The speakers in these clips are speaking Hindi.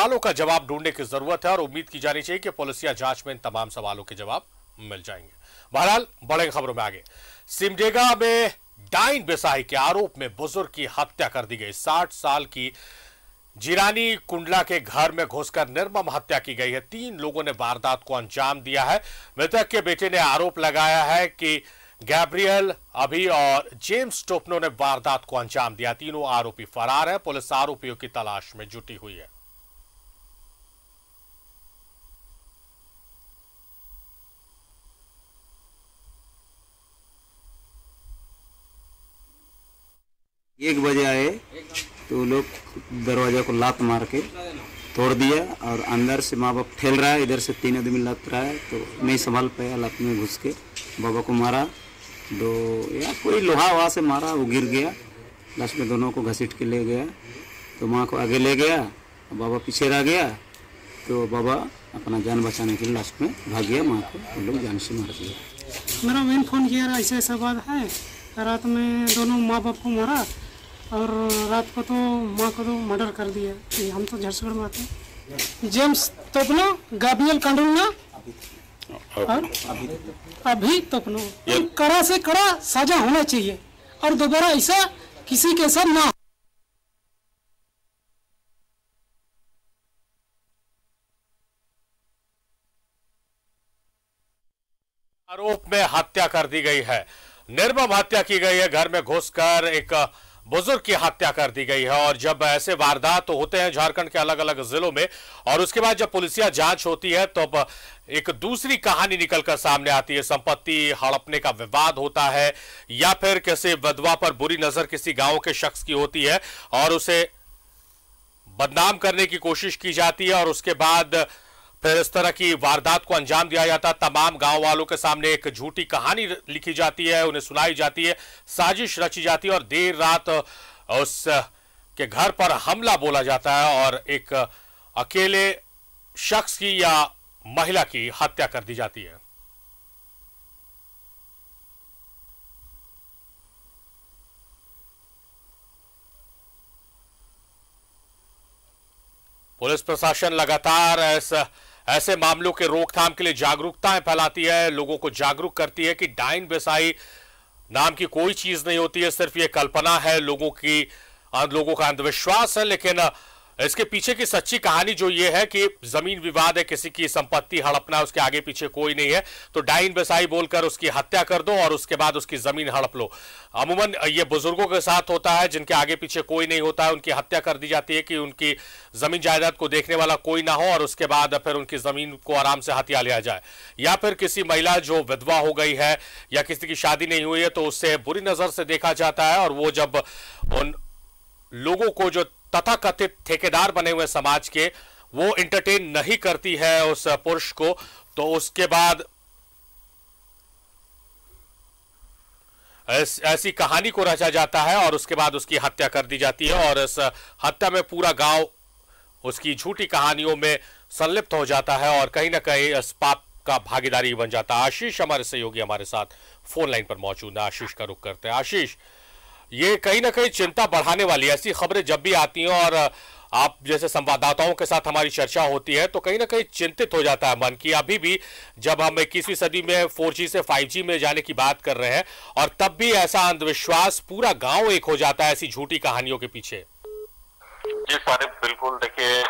सवालों का जवाब ढूंढने की जरूरत है और उम्मीद की जानी चाहिए कि पुलिसिया जांच में इन तमाम सवालों के जवाब मिल जाएंगे। बहरहाल बड़े खबरों में आगे, सिमडेगा में डाइन बेसाही के आरोप में बुजुर्ग की हत्या कर दी गई। 60 साल की जिरानी कुंडला के घर में घुसकर निर्मम हत्या की गई है। 3 लोगों ने वारदात को अंजाम दिया है। मृतक के बेटे ने आरोप लगाया है कि गैब्रियल अभी और जेम्स टोपनो ने वारदात को अंजाम दिया। तीनों आरोपी फरार हैं। पुलिस आरोपियों की तलाश में जुटी हुई है। एक बजे आए तो लोग दरवाजा को लात मार के तोड़ दिया और अंदर से माँ बाप ठेल रहा है, इधर से 3 आदमी लात रहा है तो नहीं संभाल पाया, लात में घुस के बाबा को मारा। या कोई लोहा वहाँ से मारा, वो गिर गया। लास्ट में दोनों को घसीट के ले गया तो माँ को आगे ले गया, बाबा पीछे रह गया तो बाबा अपना जान बचाने के लिए लास्ट में भाग गया। माँ को वो लोग जान से मार दिया। मेरा मेन फोन किया, ऐसा ऐसा बात है, रात में दोनों माँ बाप को मारा और रात को तो माँ को तो मर्डर कर दिया। हम तो झरसगढ़ में आते हैं। जेम्स तोपनो, गाब्रियल कांडुलना और अभी तोपनो, कड़ा से कड़ा सजा होना चाहिए और दोबारा ऐसा किसी के साथ ना। आरोप में हत्या कर दी गई है, निर्मम हत्या की गई है। घर में घुसकर एक बुजुर्ग की हत्या कर दी गई है। और जब ऐसे वारदात तो होते हैं झारखंड के अलग अलग जिलों में, और उसके बाद जब पुलिसिया जांच होती है तो अब एक दूसरी कहानी निकलकर सामने आती है। संपत्ति हड़पने का विवाद होता है या फिर किसी विधवा पर बुरी नजर किसी गांव के शख्स की होती है और उसे बदनाम करने की कोशिश की जाती है और उसके बाद फिर इस तरह की वारदात को अंजाम दिया जाता है। तमाम गांव वालों के सामने एक झूठी कहानी लिखी जाती है, उन्हें सुनाई जाती है, साजिश रची जाती है और देर रात उस के घर पर हमला बोला जाता है और एक अकेले शख्स की या महिला की हत्या कर दी जाती है। पुलिस प्रशासन लगातार ऐसे मामलों के रोकथाम के लिए जागरूकताएं फैलाती है, लोगों को जागरूक करती है कि डाइन बेसाही नाम की कोई चीज नहीं होती है, सिर्फ ये कल्पना है, लोगों का अंधविश्वास है। लेकिन इसके पीछे की सच्ची कहानी जो ये है कि जमीन विवाद है, किसी की संपत्ति हड़पना, उसके आगे पीछे कोई नहीं है तो डाइन बेसाही बोलकर उसकी हत्या कर दो और उसके बाद उसकी जमीन हड़प लो। अमूमन ये बुजुर्गों के साथ होता है जिनके आगे पीछे कोई नहीं होता है, उनकी हत्या कर दी जाती है कि उनकी जमीन जायदाद को देखने वाला कोई ना हो और उसके बाद फिर उनकी जमीन को आराम से हथिया लिया जाए। या फिर किसी महिला जो विधवा हो गई है या किसी की शादी नहीं हुई है तो उससे बुरी नजर से देखा जाता है और वो जब उन लोगों को जो तथाकथित ठेकेदार बने हुए समाज के वो एंटरटेन नहीं करती है उस पुरुष को, तो उसके बाद ऐसी कहानी को रचा जाता है और उसके बाद उसकी हत्या कर दी जाती है और इस हत्या में पूरा गांव उसकी झूठी कहानियों में संलिप्त हो जाता है और कहीं ना कहीं इस पाप का भागीदारी बन जाता है। आशीष हमारे सहयोगी हमारे साथ फोन लाइन पर मौजूद है, आशीष का रुख करते हैं। आशीष, ये कहीं ना कहीं चिंता बढ़ाने वाली ऐसी खबरें जब भी आती हैं और आप जैसे संवाददाताओं के साथ हमारी चर्चा होती है तो कहीं ना कहीं चिंतित हो जाता है मन की। अभी भी जब हम 21वीं सदी में 4G से 5G में जाने की बात कर रहे हैं और तब भी ऐसा अंधविश्वास, पूरा गांव एक हो जाता है ऐसी झूठी कहानियों के पीछे। जी फारिब, बिल्कुल। देखिए,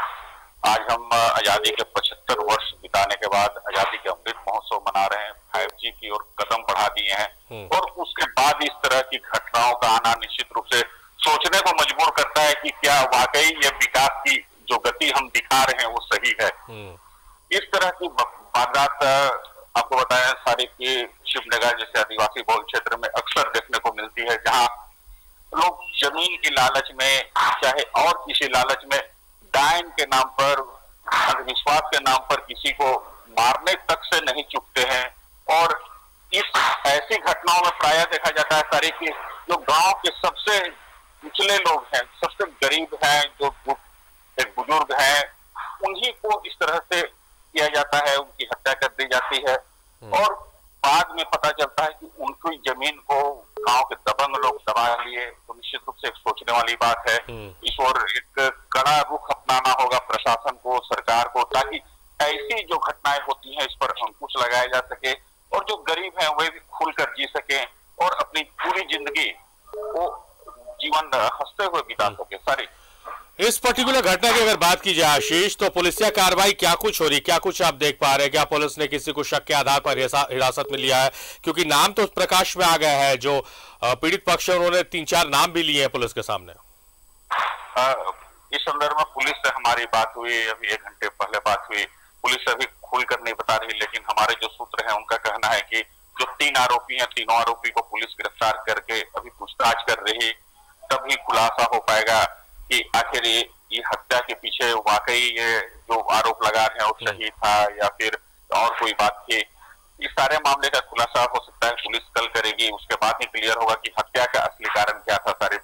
आज हम आजादी के 75 वर्ष बिताने के बाद आजादी के अमृत महोत्सव मना रहे हैं, 5G की ओर कदम बढ़ा दिए हैं और उसके बाद इस तरह की घटनाओं का आना निश्चित रूप से सोचने को मजबूर करता है कि क्या वाकई ये विकास की जो गति हम दिखा रहे हैं वो सही है। इस तरह की वारदात आपको बताया सारी की सिमडेगा जैसे आदिवासी बहुल क्षेत्र में अक्सर देखने को मिलती है, जहाँ लोग जमीन की लालच में, चाहे और किसी लालच में, डाइन के नाम पर, अंधविश्वास के नाम पर किसी को मारने तक से नहीं चुकते हैं। और इस ऐसी घटनाओं में प्रायः देखा जाता है सारी की जो गांव के सबसे पिछले लोग हैं, सबसे गरीब हैं, जो एक बुजुर्ग हैं, उन्हीं को इस तरह से किया जाता है, उनकी हत्या कर दी जाती है और बाद में पता चलता है कि उनकी जमीन को गांव के दबंग लोग दबा लिए। तो निश्चित रूप से एक सोचने वाली बात है। इस ओर एक कड़ा रुख अपनाना होगा प्रशासन को, सरकार को, ताकि ऐसी जो घटनाएं होती हैं इस पर अंकुश लगाया जा सके और जो गरीब हैं वे भी खुलकर जी सके और अपनी पूरी जिंदगी वो जीवन हंसते हुए बिता सके। सारी इस पर्टिकुलर घटना की अगर बात की जाए आशीष, तो पुलिसिया कार्रवाई क्या कुछ हो रही, क्या कुछ आप देख पा रहे हैं? क्या पुलिस ने किसी को शक के आधार पर हिरासत में लिया है? क्योंकि नाम तो प्रकाश में आ गया है, जो पीड़ित पक्ष है उन्होंने 3-4 नाम भी लिए हैं पुलिस के सामने। इस संदर्भ में पुलिस से हमारी बात हुई, अभी 1 घंटे पहले बात हुई। पुलिस अभी खुलकर नहीं बता रही, लेकिन हमारे जो सूत्र हैं उनका कहना है कि जो 3 आरोपी हैं, तीनों आरोपी को पुलिस गिरफ्तार करके अभी पूछताछ कर रही, तभी खुलासा हो पाएगा कि आखिर ये हत्या के पीछे वाकई ये जो आरोप लगा रहे हैं वो सही था या फिर और कोई बात थी। इस सारे मामले का खुलासा हो सकता है पुलिस कल करेगी, उसके बाद ही क्लियर होगा कि हत्या का असली कारण क्या था। सारे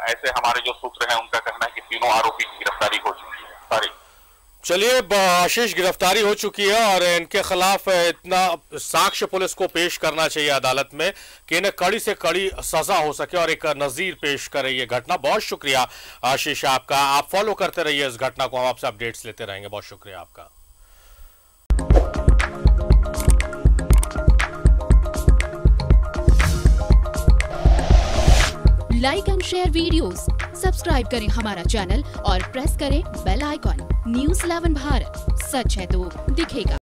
ऐसे हमारे जो सूत्र हैं उनका कहना है कि तीनों आरोपी की गिरफ्तारी हो चुकी है। सारी चलिए, आशीष गिरफ्तारी हो चुकी है और इनके खिलाफ इतना साक्ष्य पुलिस को पेश करना चाहिए अदालत में कि इन्हें कड़ी से कड़ी सजा हो सके और एक नजीर पेश करे ये घटना। बहुत शुक्रिया आशीष आपका, आप फॉलो करते रहिए इस घटना को, हम आपसे अपडेट्स लेते रहेंगे। बहुत शुक्रिया आपका। Like and share videos, subscribe करें हमारा चैनल और प्रेस करें बेल आइकॉन। न्यूज़ 11 भारत, सच है तो दिखेगा।